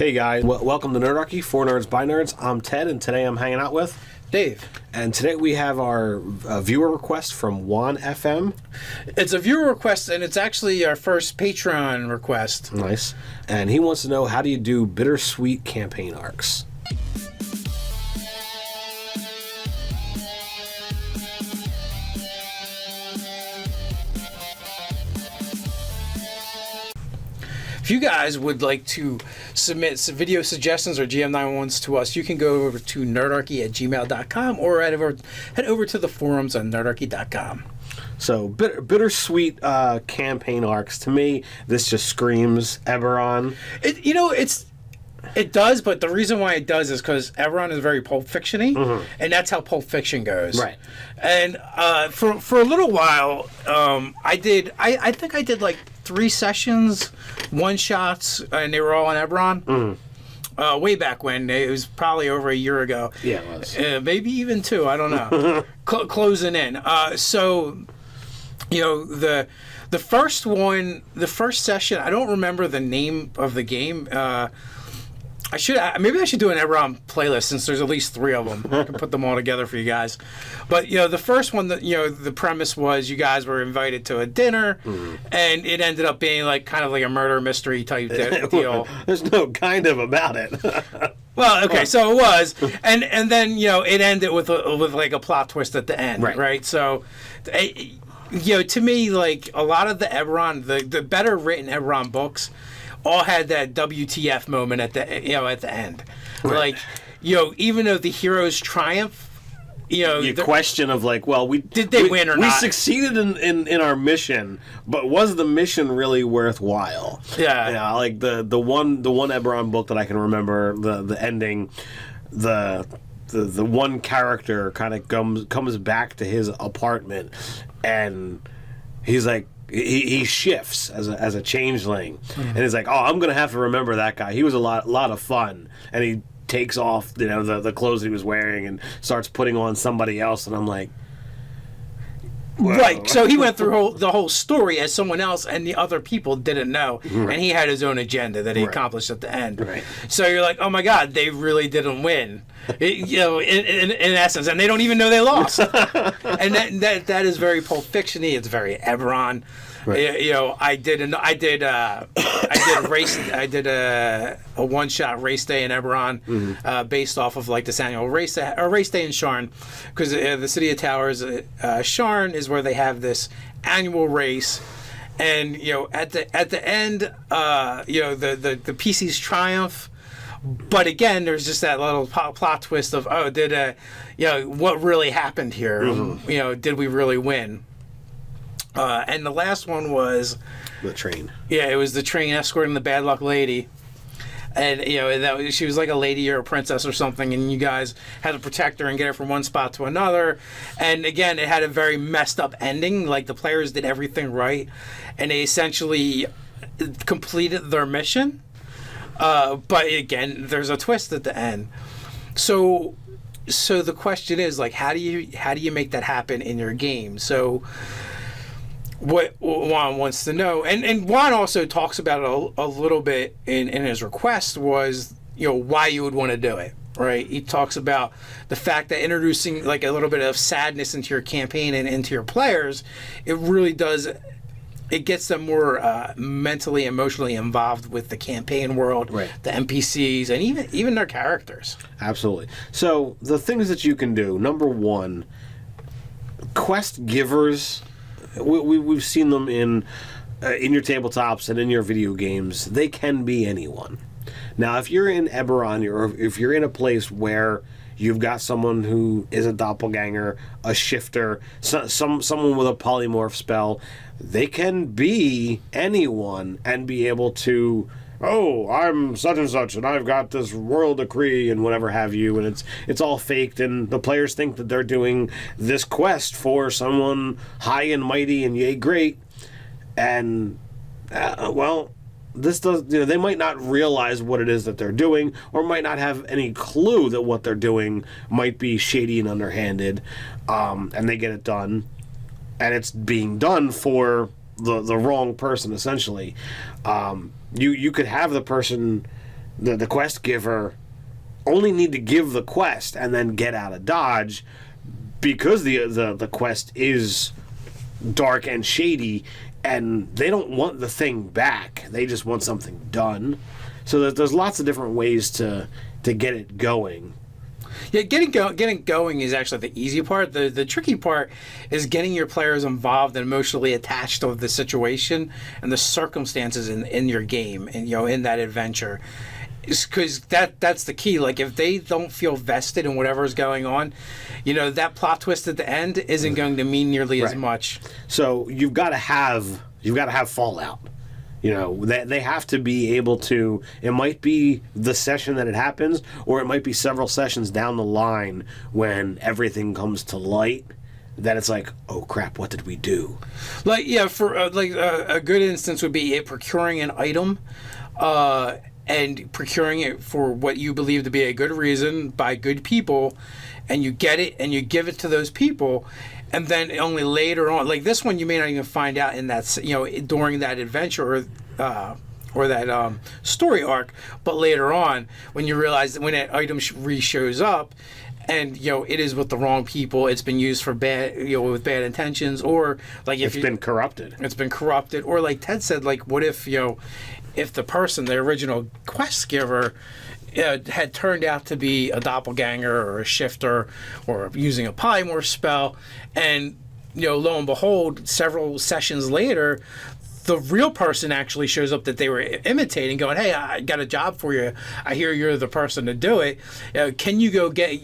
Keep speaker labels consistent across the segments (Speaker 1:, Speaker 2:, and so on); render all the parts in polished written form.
Speaker 1: Hey guys, welcome to Nerdarchy, for Nerds by Nerds. I'm Ted, and today I'm hanging out with
Speaker 2: Dave.
Speaker 1: And today we have our viewer request from Juan FM.
Speaker 2: It's a viewer request, and it's actually our first Patreon request.
Speaker 1: Nice. And he wants to know, how do you do bittersweet campaign arcs?
Speaker 2: If you guys would like to submit some video suggestions or GM911s to us, you can go over to nerdarchy@gmail.com or head over to the forums on nerdarchy.com.
Speaker 1: So, bittersweet campaign arcs. To me, this just screams Eberron.
Speaker 2: It does, but the reason why it does is because Eberron is very Pulp Fiction-y, and that's how Pulp Fiction goes.
Speaker 1: Right.
Speaker 2: And for a little while, I think I did like 3 sessions, one-shots, and they were all on Eberron. Way back when. It was probably over a year ago.
Speaker 1: Yeah, it was.
Speaker 2: Maybe even 2, I don't know. Closing in. So, the first one, the first session, I don't remember the name of the game. Maybe I should do an Eberron playlist since there's at least 3 of them. I can put them all together for you guys. But the first one, the premise was you guys were invited to a dinner, and it ended up being kind of like a murder mystery type deal.
Speaker 1: There's no kind of about it.
Speaker 2: Well, okay, so it was, and then it ended with like a plot twist at the end, right? So, to me, like a lot of the Eberron, the better written Eberron books, all had that WTF moment at the end. Right. Even though the heroes triumph,
Speaker 1: the question of
Speaker 2: did they win or not?
Speaker 1: We succeeded in our mission, but was the mission really worthwhile?
Speaker 2: Yeah.
Speaker 1: The one Eberron book that I can remember, the ending, the one character kind of comes back to his apartment, and he's like, He shifts as a changeling, and he's like, "Oh, I'm gonna have to remember that guy. He was a lot of fun." And he takes off, the clothes he was wearing and starts putting on somebody else. And I'm like, whoa.
Speaker 2: Right. So he went through the whole story as someone else, and the other people didn't know, and he had his own agenda that he accomplished at the end.
Speaker 1: Right.
Speaker 2: So you're like, "Oh my God, they really didn't win." In essence, and they don't even know they lost. And that is very Pulp Fiction-y. It's very Eberron. Right. I did a one-shot race day in Eberron, based off of the annual race day in Sharn, because the City of Towers, Sharn is where they have this annual race. And at the end, the PCs triumph. But again, there's just that little plot twist of, what really happened here? Did we really win? And the last one was
Speaker 1: the train.
Speaker 2: Yeah, it was the train escorting the bad luck lady, and she was like a lady or a princess or something, and you guys had to protect her and get her from one spot to another. And again, it had a very messed up ending. Like the players did everything right, and they essentially completed their mission. But again, there's a twist at the end. So the question is, how do you make that happen in your game? So what Juan wants to know, and Juan also talks about it a little bit in his request, was why you would want to do it. Right? He talks about the fact that introducing a little bit of sadness into your campaign and into your players, it really does. It gets them more mentally, emotionally involved with the campaign world, the NPCs, and even their characters.
Speaker 1: Absolutely. So the things that you can do. Number one, quest givers. We've seen them in your tabletops and in your video games. They can be anyone. Now, if you're in Eberron, or if you're in a place where you've got someone who is a doppelganger, a shifter, someone with a polymorph spell, they can be anyone and be able to, "Oh, I'm such and such, and I've got this royal decree," and whatever have you, and it's all faked, and the players think that they're doing this quest for someone high and mighty and yay great, and this does, they might not realize what it is that they're doing, or might not have any clue that what they're doing might be shady and underhanded, and they get it done, and it's being done for the wrong person, essentially. You could have the person the quest giver only need to give the quest and then get out of Dodge, because the quest is dark and shady, and they don't want the thing back. They just want something done. So there's lots of different ways to get it going.
Speaker 2: Yeah, getting going is actually the easy part. The tricky part is getting your players involved and emotionally attached to the situation and the circumstances in your game, and in that adventure. Because that's the key. Like, if they don't feel vested in whatever is going on, that plot twist at the end isn't going to mean nearly as much.
Speaker 1: So you've got to have fallout. They have to be able to. It might be the session that it happens, or it might be several sessions down the line when everything comes to light. That it's like, oh crap, what did we do?
Speaker 2: Like, yeah, for a good instance would be procuring an item. And procuring it for what you believe to be a good reason by good people, and you get it and you give it to those people, and then only later on, like this one, you may not even find out in that during that adventure or that story arc, but later on when you realize that when that item shows up, and it is with the wrong people, it's been used for bad, with bad intentions, or like if
Speaker 1: it's been corrupted.
Speaker 2: It's been corrupted, or like Ted said, like what if if the person, the original quest giver, had turned out to be a doppelganger or a shifter or using a polymorph spell, and lo and behold, several sessions later, the real person actually shows up that they were imitating, going, "Hey, I got a job for you. I hear you're the person to do it. Can you go get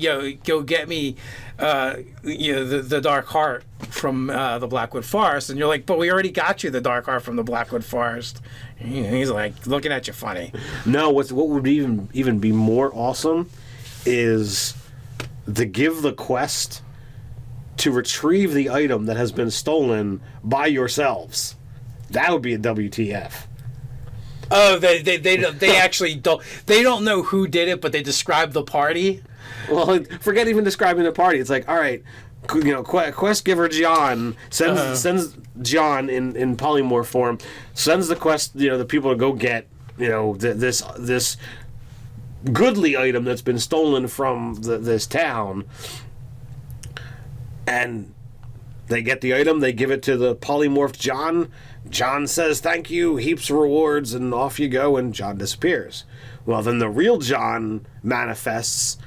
Speaker 2: me the Dark Heart from the Blackwood Forest?" And you're like, "But we already got you the Dark Heart from the Blackwood Forest." And he's like looking at you funny.
Speaker 1: No, what would even be more awesome is to give the quest to retrieve the item that has been stolen by yourselves. That would be a WTF.
Speaker 2: Oh, they actually don't. They don't know who did it, but they describe the party.
Speaker 1: Well, forget even describing the party. It's like, all right, quest giver John sends John in polymorph form, sends the quest, the people to go get, this goodly item that's been stolen from this town, and they get the item, they give it to the polymorphed John. John says thank you, heaps of rewards, and off you go, and John disappears. Well, then the real John manifests,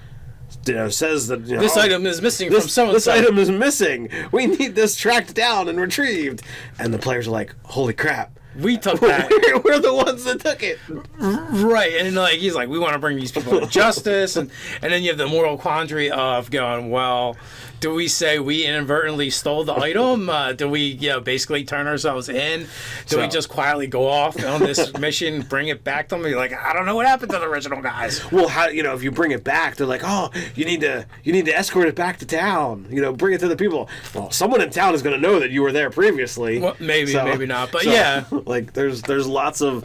Speaker 1: says that
Speaker 2: this item is missing from so-and-so.
Speaker 1: This item is missing. We need this tracked down and retrieved. And the players are like, holy crap.
Speaker 2: We took that.
Speaker 1: We're the ones that took it.
Speaker 2: Right. And he's like, we want to bring these people to justice. And then you have the moral quandary of going, well, do we say we inadvertently stole the item? Do we basically turn ourselves in? Do we just quietly go off on this mission, bring it back to them? You're like, I don't know what happened to the original guys.
Speaker 1: Well, how if you bring it back, they're like, oh, you need to escort it back to town. Bring it to the people. Well, someone in town is going to know that you were there previously.
Speaker 2: Well, maybe not, but yeah.
Speaker 1: Like there's lots of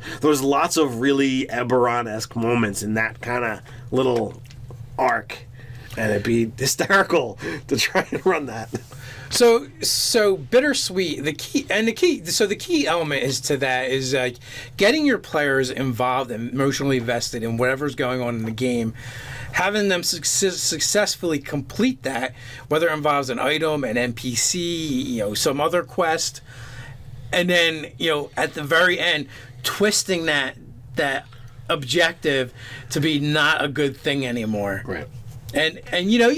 Speaker 1: really Eberron-esque moments in that kind of little arc. And it'd be hysterical to try and run that.
Speaker 2: So bittersweet. The key element is getting your players involved and emotionally vested in whatever's going on in the game, having them successfully complete that, whether it involves an item, an NPC, some other quest, and then at the very end, twisting that objective to be not a good thing anymore.
Speaker 1: Right.
Speaker 2: And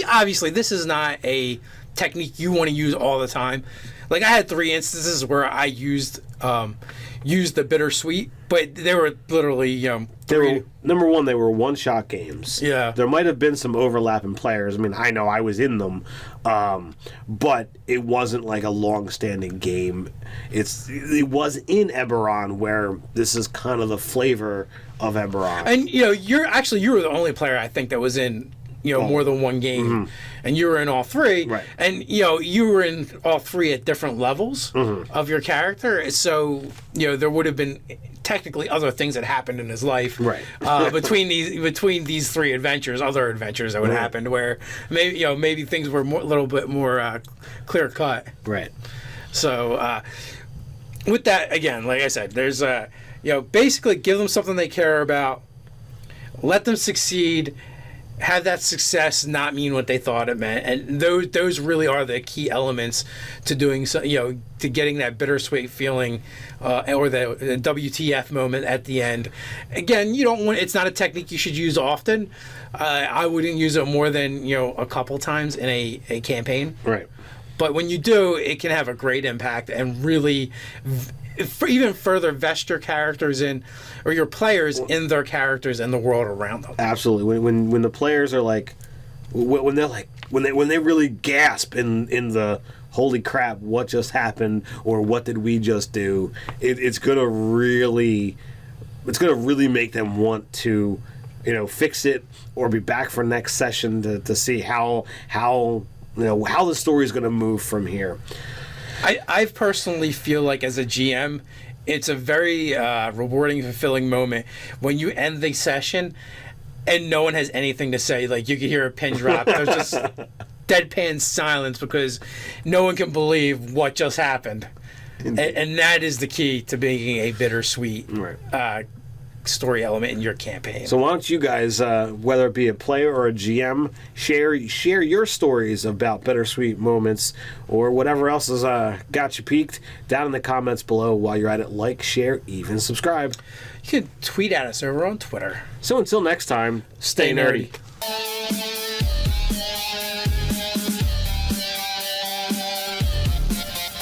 Speaker 2: obviously this is not a technique you want to use all the time. Like I had 3 instances where I used the bittersweet, but they were literally
Speaker 1: number one, they were one-shot games.
Speaker 2: Yeah.
Speaker 1: There might have been some overlap in players. I mean, I know I was in them, but it wasn't like a long-standing game. It was in Eberron, where this is kind of the flavor of Eberron.
Speaker 2: And you were the only player I think that was in more than one game,
Speaker 1: mm-hmm.
Speaker 2: and you were in all 3,
Speaker 1: right.
Speaker 2: And you were in all 3 at different levels
Speaker 1: mm-hmm.
Speaker 2: of your character, so there would have been technically other things that happened in his life,
Speaker 1: right.
Speaker 2: between these 3 adventures, other adventures that would
Speaker 1: right.
Speaker 2: happen where maybe things were a little bit more clear cut,
Speaker 1: right.
Speaker 2: So with that, again, like I said, there's basically give them something they care about. let them succeed. Have that success not mean what they thought it meant, and those really are the key elements to doing so. To getting that bittersweet feeling, or the WTF moment at the end. Again, you don't want. It's not a technique you should use often. I wouldn't use it more than a couple times in a campaign.
Speaker 1: Right.
Speaker 2: But when you do, it can have a great impact and really. Even further vest your characters in, or your players in their characters and the world around them.
Speaker 1: Absolutely. When the players are like, when they really gasp in the holy crap, what just happened, or what did we just do? It's gonna really make them want to, fix it or be back for next session to see how the story is gonna move from here.
Speaker 2: I personally feel like as a GM, it's a very rewarding, fulfilling moment when you end the session and no one has anything to say. Like, you can hear a pin drop. There's just deadpan silence because no one can believe what just happened. And that is the key to making a bittersweet story element in your campaign.
Speaker 1: So why don't you guys, whether it be a player or a GM, share your stories about bittersweet moments or whatever else has got you peaked down in the comments below. While you're at it, like, share, even subscribe.
Speaker 2: You can tweet at us over on Twitter.
Speaker 1: So until next time, stay nerdy.